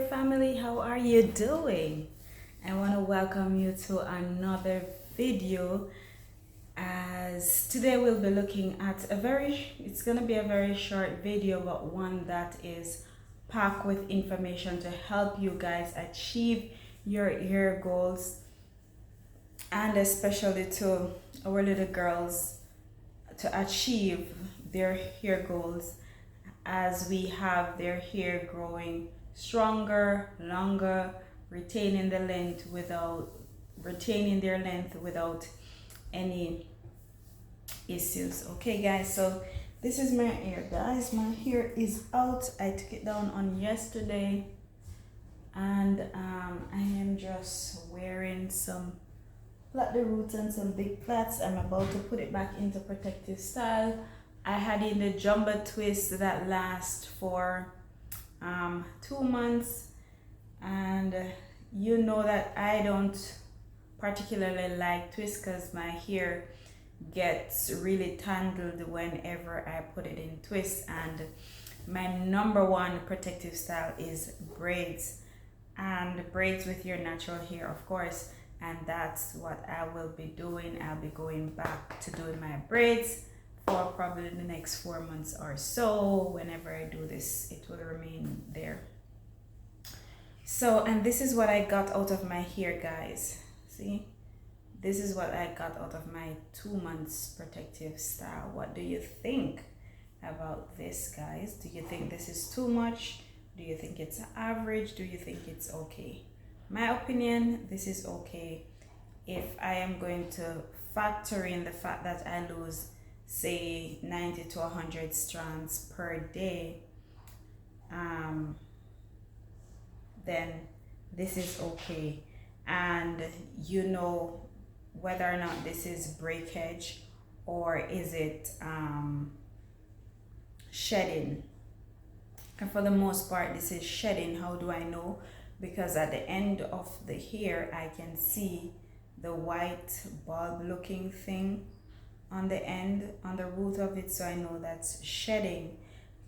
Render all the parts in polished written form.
family, how are you doing? I want to welcome you to another video, as today we'll be looking at it's going to be a very short video, but one that is packed with information to help you guys achieve your hair goals, and especially to our little girls to achieve their hair goals as we have their hair growing stronger, longer, retaining their length without any issues. Okay guys, so this is my hair, guys. My hair is out. I took it down on yesterday, and I am just wearing some plait de roots and some big plaits. I'm about to put it back into protective style. I had in the jumbo twist that lasts for 2 months, and you know that I don't particularly like twists because my hair gets really tangled whenever I put it in twists, and my number one protective style is braids, and braids with your natural hair, of course, and that's what I will be doing. I'll be going back to doing my braids for probably the next 4 months or so. Whenever I do this, it will remain there. So, and this is what I got out of my hair, guys. See, this is what I got out of my 2 months protective style. What do you think about this, guys? Do you think this is too much? Do you think it's average? Do you think it's okay? My opinion, this is okay if I am going to factor in the fact that I lose, say, 90 to 100 strands per day. Then this is okay. And you know whether or not this is breakage or is it shedding. And for the most part, this is shedding. How do I know? Because at the end of the hair, I can see the white bulb looking thing on the end, on the root of it, so I know that's shedding.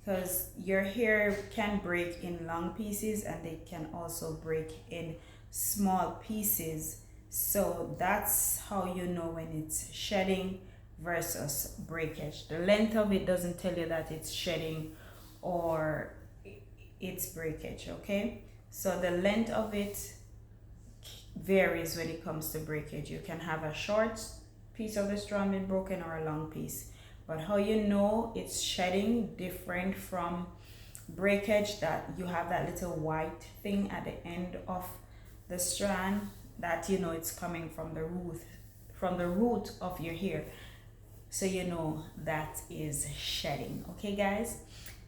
Because your hair can break in long pieces and they can also break in small pieces. So that's how you know when it's shedding versus breakage. The length of it doesn't tell you that it's shedding or it's breakage, okay? So the length of it varies when it comes to breakage. You can have a short piece of the strand being broken or a long piece. But how you know it's shedding different from breakage, that you have that little white thing at the end of the strand, that you know it's coming from the root of your hair. So you know that is shedding. Okay guys?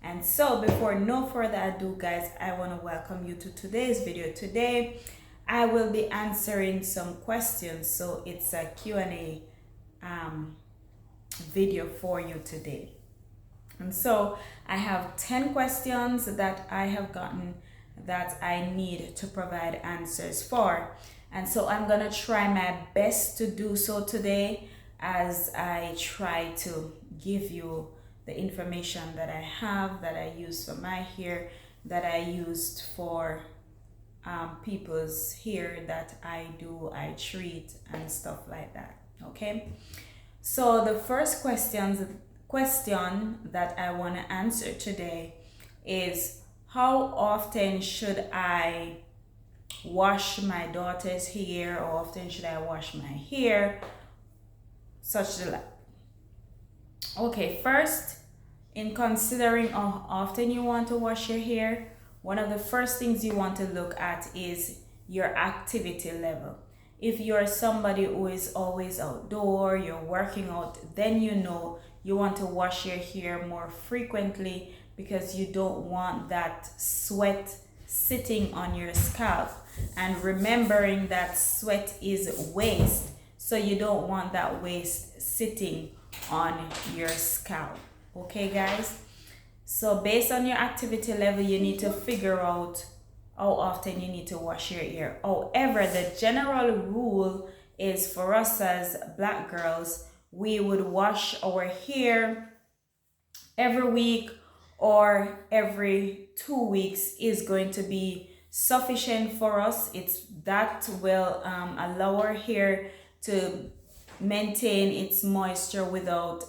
And so before no further ado, guys, I want to welcome you to today's video. Today I will be answering some questions. So it's a Q&A video for you today. And so I have 10 questions that I have gotten that I need to provide answers for. And so I'm gonna try my best to do so today, as I try to give you the information that I have, that I use for my hair, that I used for people's hair that I treat and stuff like that. Okay, so the first question that I want to answer today is, how often should I wash my daughter's hair? Or often should I wash my hair? Such the like. Okay, first, in considering how often you want to wash your hair, one of the first things you want to look at is your activity level. If you're somebody who is always outdoor, you're working out, then you know you want to wash your hair more frequently, because you don't want that sweat sitting on your scalp. And remembering that sweat is waste, so you don't want that waste sitting on your scalp. Okay guys, so based on your activity level, you need to figure out how often you need to wash your hair. However, the general rule is, for us as black girls, we would wash our hair every week or every 2 weeks is going to be sufficient for us. It's that will allow our hair to maintain its moisture without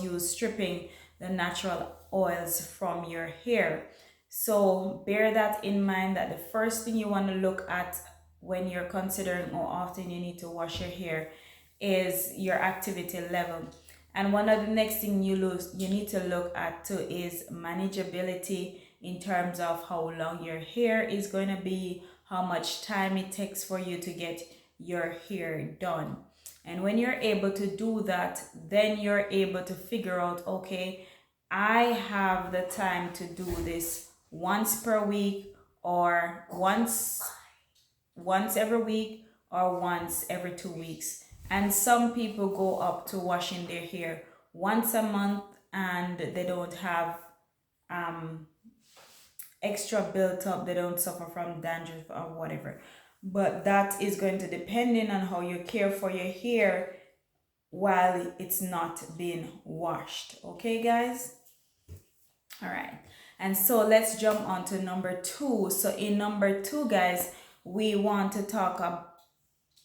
you stripping the natural oils from your hair. So bear that in mind, that the first thing you want to look at when you're considering how often you need to wash your hair is your activity level. And one of the next thing you need to look at too is manageability, in terms of how long your hair is going to be, how much time it takes for you to get your hair done. And when you're able to do that, then you're able to figure out, okay, I have the time to do this once per week, or once every week, or once every 2 weeks. And some people go up to washing their hair once a month, and they don't have extra built up, they don't suffer from dandruff or whatever. But that is going to depend on how you care for your hair while it's not being washed. Okay, guys? All right. And so let's jump on to number 2. So in number 2, guys, we want to talk about,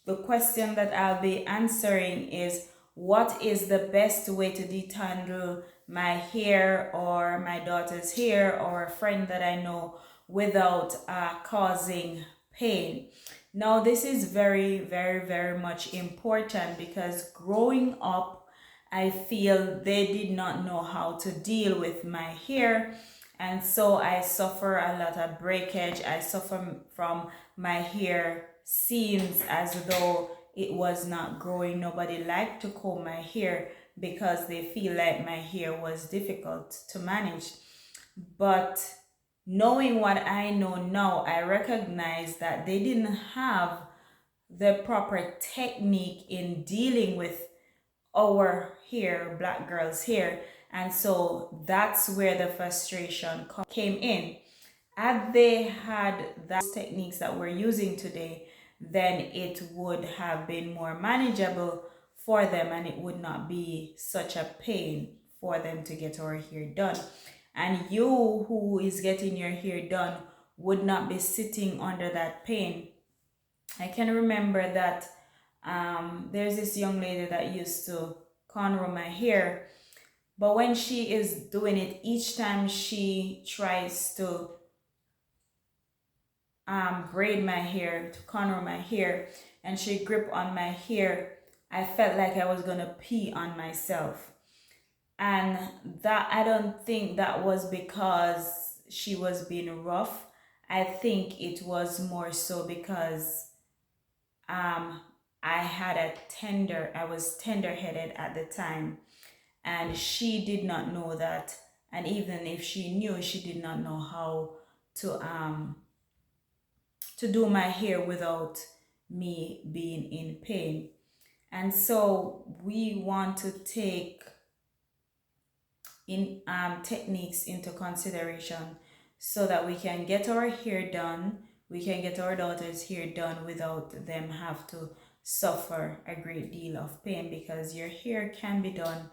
the question that I'll be answering is, what is the best way to detangle my hair or my daughter's hair or a friend that I know without causing pain? Now, this is very, very, very much important, because growing up, I feel they did not know how to deal with my hair. And so I suffer a lot of breakage. I suffer from my hair seems as though it was not growing. Nobody liked to comb my hair because they feel like my hair was difficult to manage. But knowing what I know now, I recognize that they didn't have the proper technique in dealing with our hair, black girls' hair. And so that's where the frustration came in. Had they had those techniques that we're using today, then it would have been more manageable for them, and it would not be such a pain for them to get our hair done. And you who is getting your hair done would not be sitting under that pain. I can remember that there's this young lady that used to cornrow my hair, but when she is doing it, each time she tries to braid my hair, to corner my hair, and she grip on my hair, I felt like I was gonna pee on myself. And that, I don't think that was because she was being rough. I think it was more so because I was tender-headed at the time, and she did not know that. And even if she knew, she did not know how to do my hair without me being in pain. And so we want to take in techniques into consideration so that we can get our hair done, we can get our daughter's hair done without them have to suffer a great deal of pain, because your hair can be done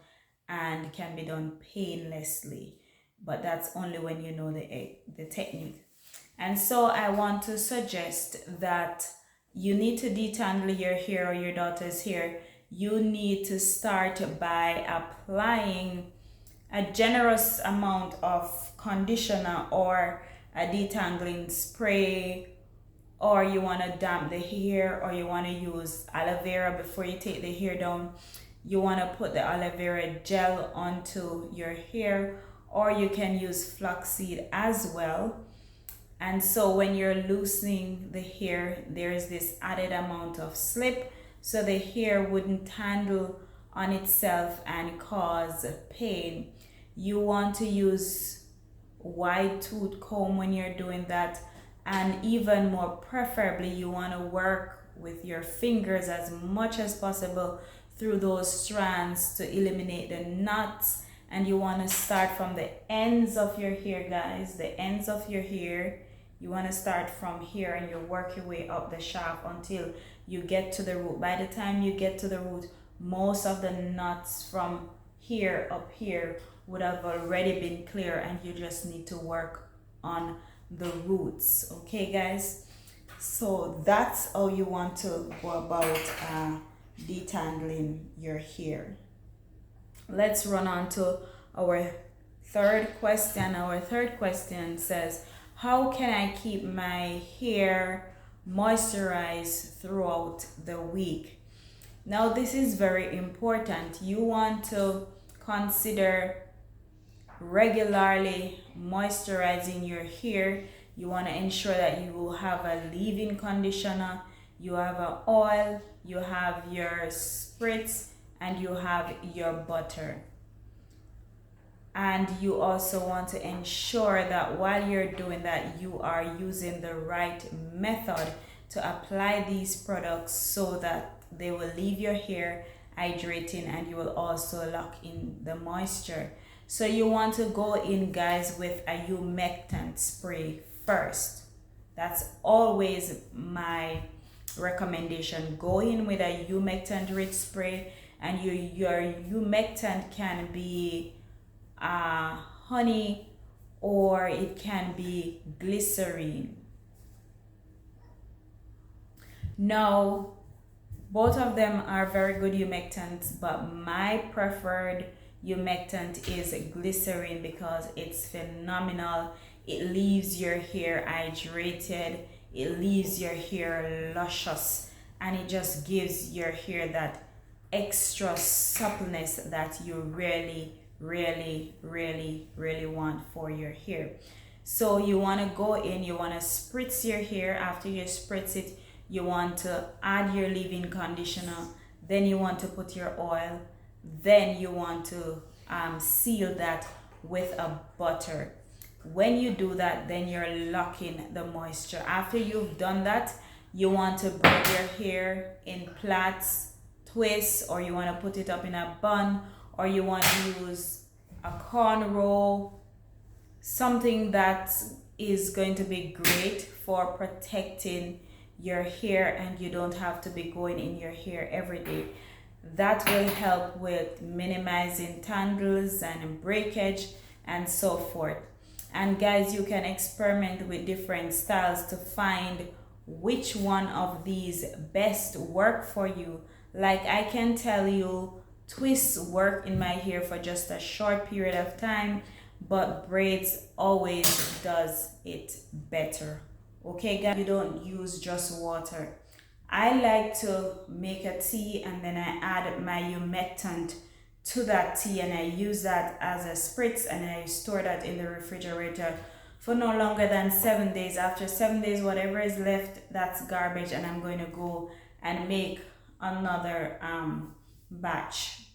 and can be done painlessly, but that's only when you know the technique. And so I want to suggest that you need to detangle your hair or your daughter's hair. You need to start by applying a generous amount of conditioner or a detangling spray, or you want to damp the hair, or you want to use aloe vera before you take the hair down. You want to put the aloe vera gel onto your hair, or you can use flaxseed as well. And so when you're loosening the hair, there is this added amount of slip, so the hair wouldn't tangle on itself and cause pain. You want to use wide tooth comb when you're doing that, and even more preferably, you want to work with your fingers as much as possible through those strands to eliminate the knots. And you want to start from the ends of your hair, guys, the ends of your hair. You want to start from here and you work your way up the shaft until you get to the root. By the time you get to the root, most of the knots from here up here would have already been clear, and you just need to work on the roots. Okay, guys? So that's how you want to go about detangling your hair. Let's run on to our third question. Our third question says, how can I keep my hair moisturized throughout the week? Now, this is very important. You want to consider regularly moisturizing your hair. You want to ensure that you will have a leave-in conditioner, you have an oil, you have your spritz, and you have your butter. And you also want to ensure that while you're doing that, you are using the right method to apply these products so that they will leave your hair hydrating and you will also lock in the moisture. So you want to go in, guys, with a humectant spray first. That's always my recommendation. Go in with a humectant rich spray, and your humectant can be honey, or it can be glycerine. Now, both of them are very good humectants, but my preferred humectant is glycerin because it's phenomenal. It leaves your hair hydrated, it leaves your hair luscious, and it just gives your hair that extra suppleness that you really want for your hair. So you want to go in, you want to spritz your hair. After you spritz it, you want to add your leave-in conditioner, then you want to put your oil, then you want to seal that with a butter. When you do that, then you're locking the moisture. After you've done that, you want to braid your hair in plaits, twists, or you want to put it up in a bun, or you want to use a cornrow, something that is going to be great for protecting your hair, and you don't have to be going in your hair every day. That will help with minimizing tangles and breakage and so forth. And guys, you can experiment with different styles to find which one of these best work for you. Like I can tell you, twists work in my hair for just a short period of time, but braids always does it better. Okay, guys, you don't use just water. I like to make a tea and then I add my humectant to that tea, and I use that as a spritz, and I store that in the refrigerator for no longer than 7 days. After 7 days, whatever is left, that's garbage, and I'm going to go and make another batch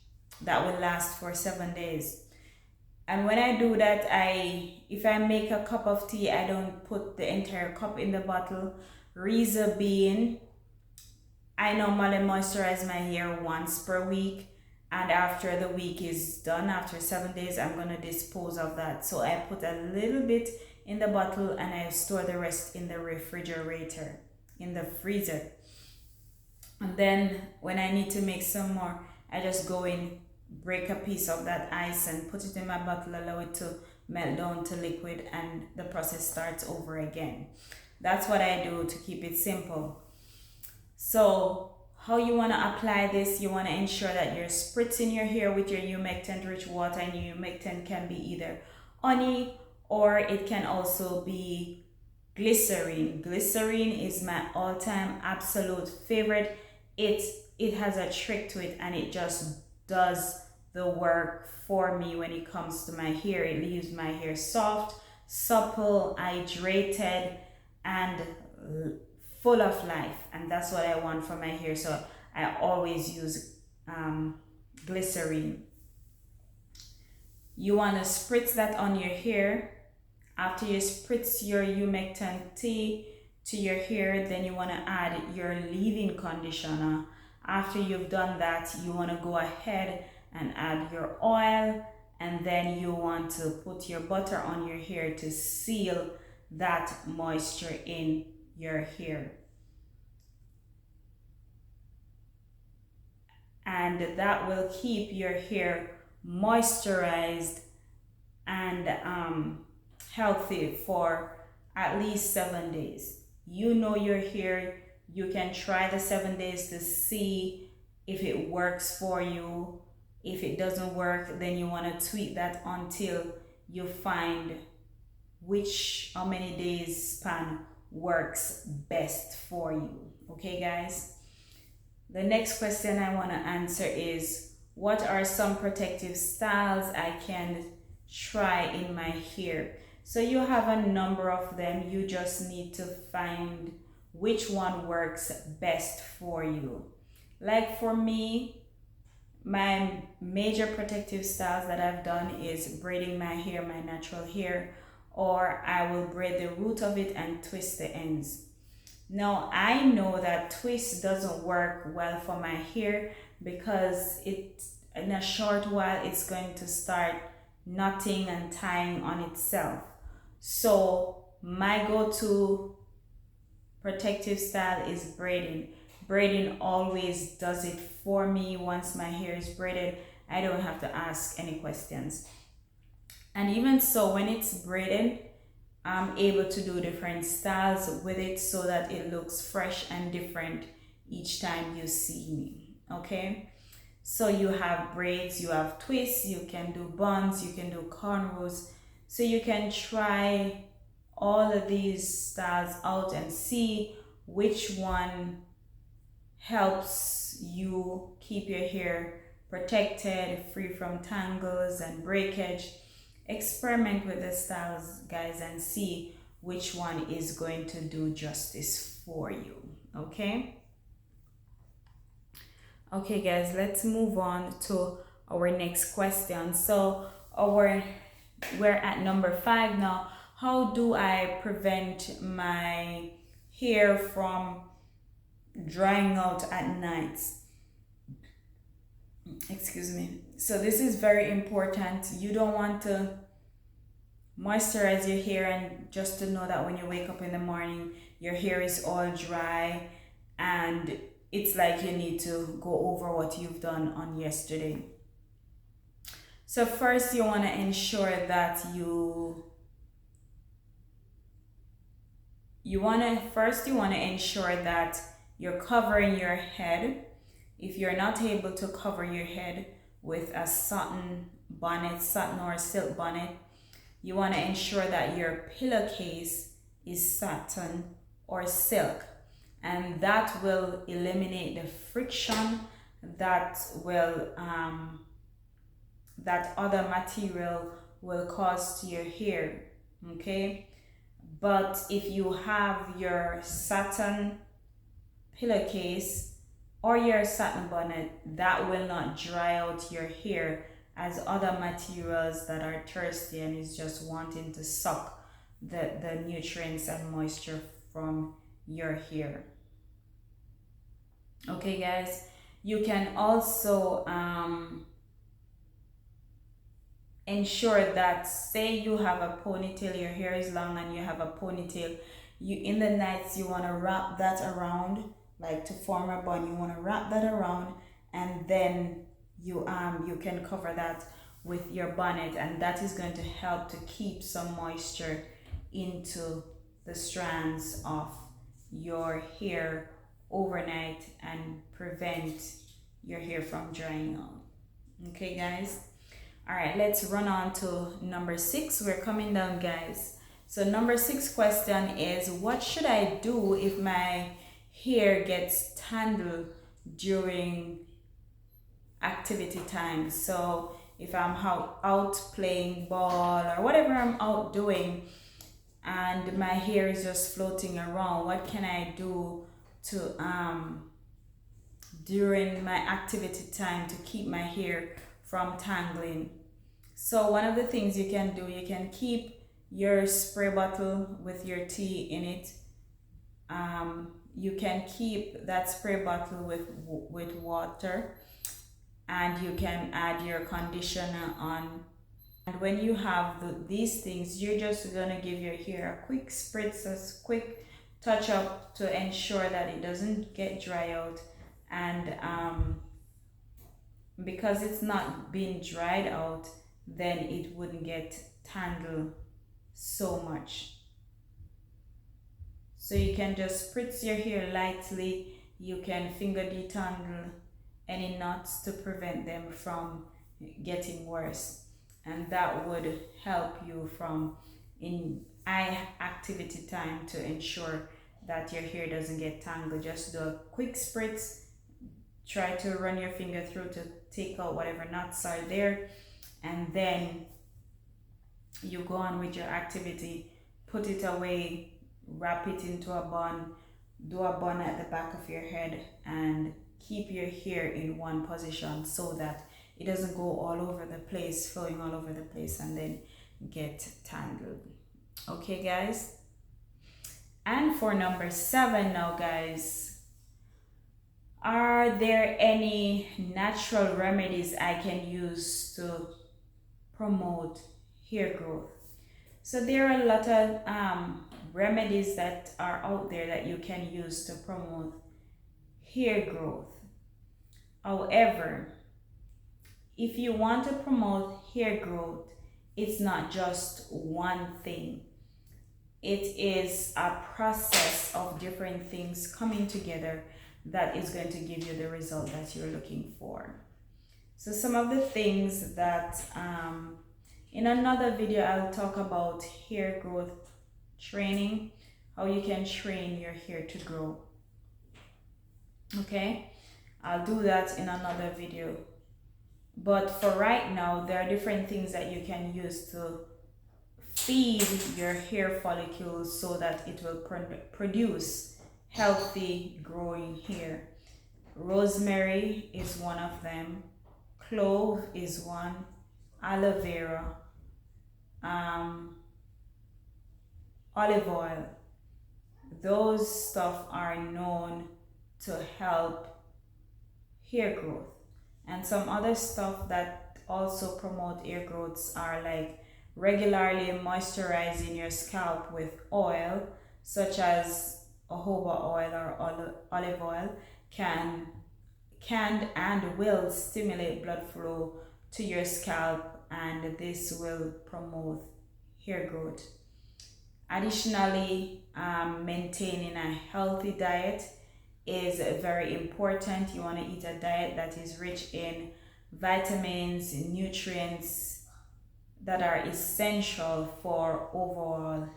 that will last for 7 days. And when I do that, if I make a cup of tea, I don't put the entire cup in the bottle. Reason being, I normally moisturize my hair once per week, and after the week is done, after 7 days, I'm going to dispose of that. So I put a little bit in the bottle and I store the rest in the refrigerator, in the freezer. And then when I need to make some more, I just go in, break a piece of that ice and put it in my bottle, allow it to melt down to liquid, and the process starts over again. That's what I do to keep it simple. So how you want to apply this, you want to ensure that you're spritzing your hair with your humectant rich water, and your humectant can be either honey or it can also be glycerine. Glycerine is my all-time absolute favorite. It has a trick to it, and it just does the work for me when it comes to my hair. It leaves my hair soft, supple, hydrated, and full of life, and that's what I want for my hair. So I always use glycerine. You want to spritz that on your hair. After you spritz your humectant tea to your hair, then you want to add your leave-in conditioner. After you've done that, you want to go ahead and add your oil, and then you want to put your butter on your hair to seal that moisture in your hair. And that will keep your hair moisturized and healthy for at least 7 days. You know your hair, you can try the 7 days to see if it works for you. If it doesn't work, then you want to tweak that until you find how many days span works best for you. Okay, guys? The next question I want to answer is, what are some protective styles I can try in my hair? So you have a number of them. You just need to find which one works best for you. Like for me, my major protective styles that I've done is braiding my hair, my natural hair, or I will braid the root of it and twist the ends. Now I know that twist doesn't work well for my hair because in a short while it's going to start knotting and tying on itself. So my go-to protective style is braiding. Braiding always does it for me. Once my hair is braided, I don't have to ask any questions. And even so, when it's braided, I'm able to do different styles with it so that it looks fresh and different each time you see me. Okay, so you have braids, you have twists, you can do buns, you can do cornrows. So you can try all of these styles out and see which one helps you keep your hair protected, free from tangles and breakage. Experiment with the styles, guys, and see which one is going to do justice for you. Okay, guys, let's move on to our next question. So we're at number 5 now. How do I prevent my hair from drying out at nights? Excuse me. So this is very important. You don't want to moisturize your hair and just to know that when you wake up in the morning your hair is all dry and it's like you need to go over what you've done on yesterday. So first you want to ensure that you want to ensure that you're covering your head. If you're not able to cover your head with a satin bonnet, satin or silk bonnet, you want to ensure that your pillowcase is satin or silk, and that will eliminate the friction that other material will cause to your hair. Okay, but if you have your satin pillowcase or your satin bonnet, that will not dry out your hair as other materials that are thirsty and is just wanting to suck the nutrients and moisture from your hair. Okay, guys, you can also ensure that, say you have a ponytail, your hair is long and you have a ponytail, in the nights you want to wrap that around, like to form a bun. You want to wrap that around, and then you can cover that with your bonnet, and that is going to help to keep some moisture into the strands of your hair overnight and prevent your hair from drying out. Okay, guys. All right, let's run on to number 6. We're coming down, guys. So number 6 question is, what should I do if my hair gets tangled during activity time? So if I'm out playing ball or whatever I'm out doing and my hair is just floating around, what can I do to during my activity time to keep my hair from tangling? So one of the things you can do, you can keep your spray bottle with your tea in it. You can keep that spray bottle with water, and you can add your conditioner on. And when you have these things, you're just gonna give your hair a quick spritz, a quick touch up to ensure that it doesn't get dry out. And because it's not being dried out, then it wouldn't get tangled so much. So you can just spritz your hair lightly. You can finger detangle any knots to prevent them from getting worse, and that would help you from in eye activity time to ensure that your hair doesn't get tangled. Just do a quick spritz, try to run your finger through to take out whatever knots are there, and then you go on with your activity. Put it away, wrap it into a bun, do a bun at the back of your head, and keep your hair in one position so that it doesn't go all over the place, flowing all over the place, and then get tangled. Okay, guys? And for number 7 now, guys, are there any natural remedies I can use to promote hair growth? So there are a lot of remedies that are out there that you can use to promote hair growth. However, if you want to promote hair growth, it's not just one thing. It is a process of different things coming together that is going to give you the result that you're looking for. So some of the things that in another video I'll talk about hair growth training, how you can train your hair to grow. Okay, I'll do that in another video. But for right now, there are different things that you can use to feed your hair follicles so that it will produce healthy growing hair. Rosemary is one of them. Clove is one. Aloe vera. Olive oil. Those stuff are known to help hair growth. And some other stuff that also promote hair growths are like regularly moisturizing your scalp with oil, such as jojoba oil or olive oil, can and will stimulate blood flow to your scalp, and this will promote hair growth. Additionally, maintaining a healthy diet is very important. You want to eat a diet that is rich in vitamins, nutrients that are essential for overall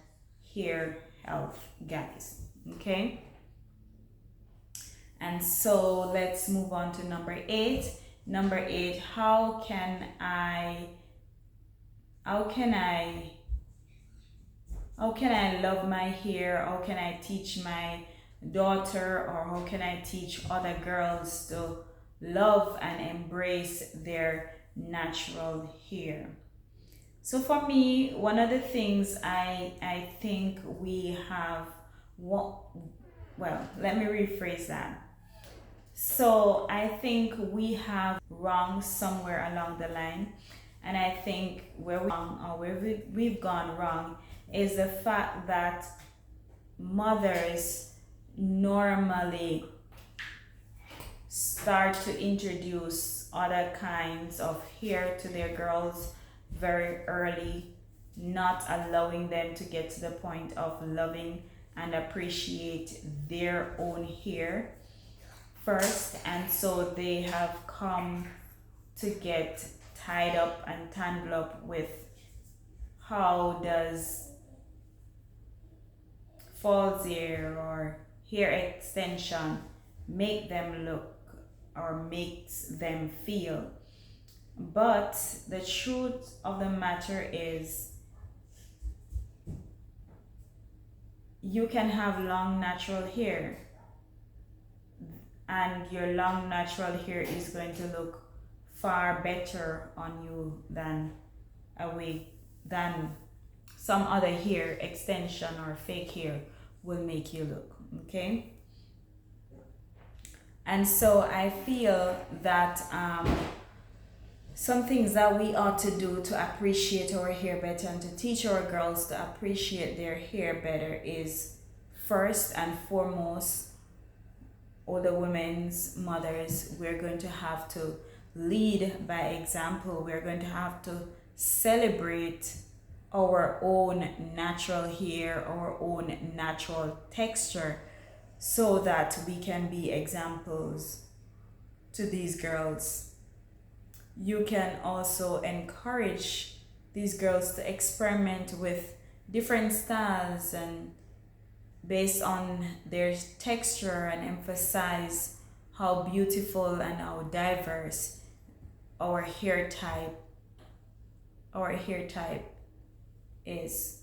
hair health, guys. Okay? And so let's move on to number 8. Number 8, how can I love my hair? How can I teach my daughter, or how can I teach other girls to love and embrace their natural hair? So for me, one of the things I think we have, well, let me rephrase that. So I think we have wrong somewhere along the line, and I think where we've gone wrong is the fact that mothers normally start to introduce other kinds of hair to their girls very early, not allowing them to get to the point of loving and appreciate their own hair first, and so they have come to get tied up and tangled up with how does false hair or hair extension make them look or makes them feel. But the truth of the matter is, you can have long natural hair, and your long natural hair is going to look far better on you than some other hair extension or fake hair will make you look. Okay, and so I feel that some things that we ought to do to appreciate our hair better and to teach our girls to appreciate their hair better is, first and foremost, older women's mothers, we're going to have to lead by example. We're going to have to celebrate our own natural hair, our own natural texture, so that we can be examples to these girls. You can also encourage these girls to experiment with different styles and based on their texture, and emphasize how beautiful and how diverse our hair type is.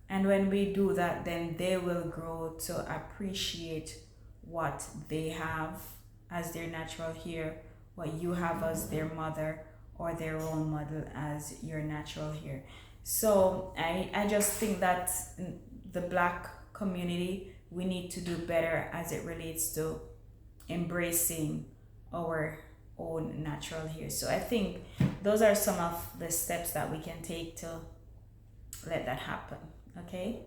And when we do that, then they will grow to appreciate what they have as their natural hair, what you have as their mother or their role model as your natural hair. So I just think that the Black community, we need to do better as it relates to embracing our own natural hair. So I think those are some of the steps that we can take to let that happen. Okay,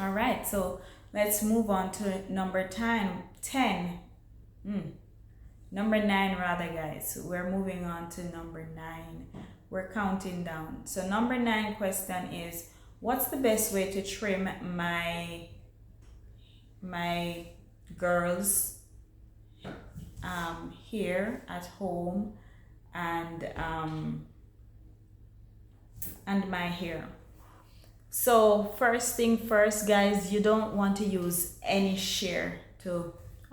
all right, so let's move on to number 10. Number 9 rather, guys. We're moving on to number 9. We're counting down. So number 9 question is, what's the best way to trim my girls hair at home and my hair? So first thing first, guys, you don't want to use any shear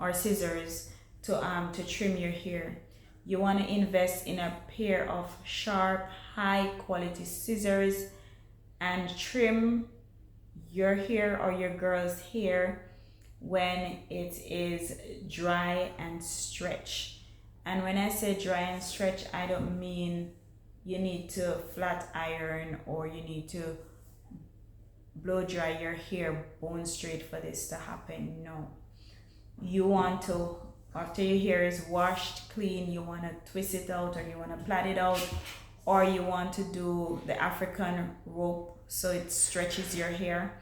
or scissors to trim your hair. You want to invest in a pair of sharp, high quality scissors and trim your hair or your girl's hair when it is dry and stretch. And when I say dry and stretch, I don't mean you need to flat iron or you need to blow dry your hair bone straight for this to happen. No, you want to, after your hair is washed clean, you want to twist it out or you want to plait it out, or you want to do the African rope so it stretches your hair.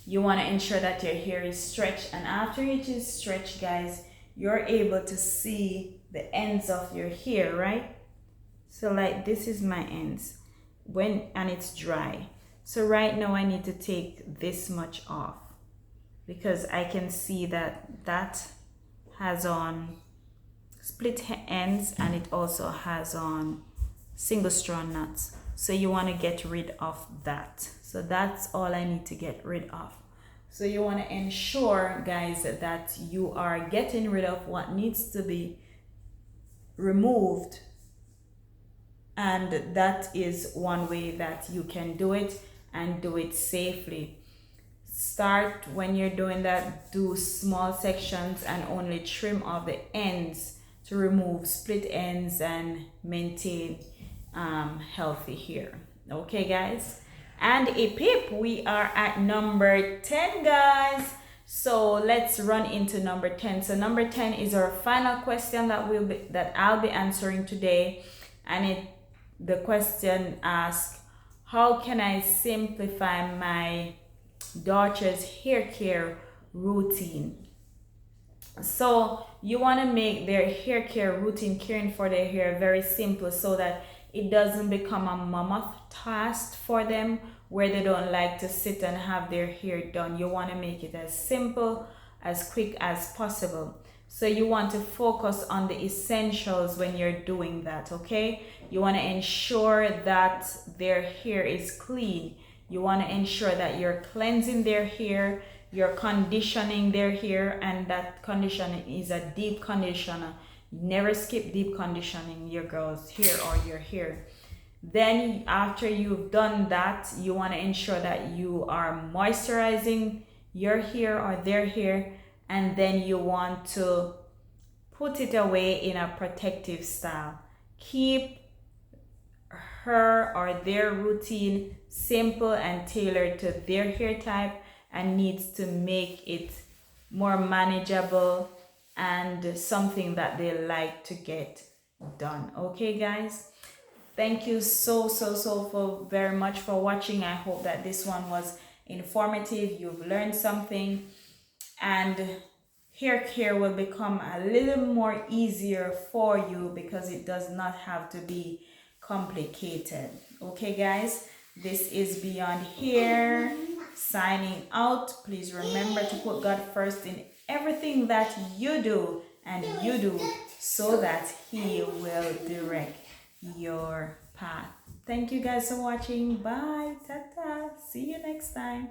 You want to ensure that your hair is stretched, and after it is stretched, guys, you're able to see the ends of your hair, right? So like this is my ends and it's dry. So right now I need to take this much off because I can see that has on split ends and it also has on single strand knots. So you want to get rid of that. So that's all I need to get rid of. So you want to ensure, guys, that you are getting rid of what needs to be removed, and that is one way that you can do it and do it safely. Start when you're doing that, do small sections and only trim off the ends to remove split ends and maintain healthy hair. Okay, guys, and a pip, we are at number 10, guys. So let's run into number 10. So number 10 is our final question that I'll be answering today, and the question asks, how can I simplify my daughter's hair care routine? So you want to make their hair care routine, caring for their hair, very simple so that it doesn't become a mammoth task for them where they don't like to sit and have their hair done. You want to make it as simple, as quick as possible. So you want to focus on the essentials when you're doing that, okay? You want to ensure that their hair is clean. You want to ensure that you're cleansing their hair, you're conditioning their hair, and that conditioning is a deep conditioner. Never skip deep conditioning your girl's hair or your hair. Then after you've done that, you want to ensure that you are moisturizing your hair or their hair, and then you want to put it away in a protective style. Keep her or their routine simple and tailored to their hair type, and needs to make it more manageable and something that they like to get done. Okay, guys, thank you so very much for watching. I hope that this one was informative. You've learned something, and hair care will become a little more easier for you because it does not have to be complicated. Okay, guys, this is Beyond Here signing out. Please remember to put God first in everything that you do and you do, so that He will direct your path. Thank you guys for watching. Bye. Ta-ta. See you next time.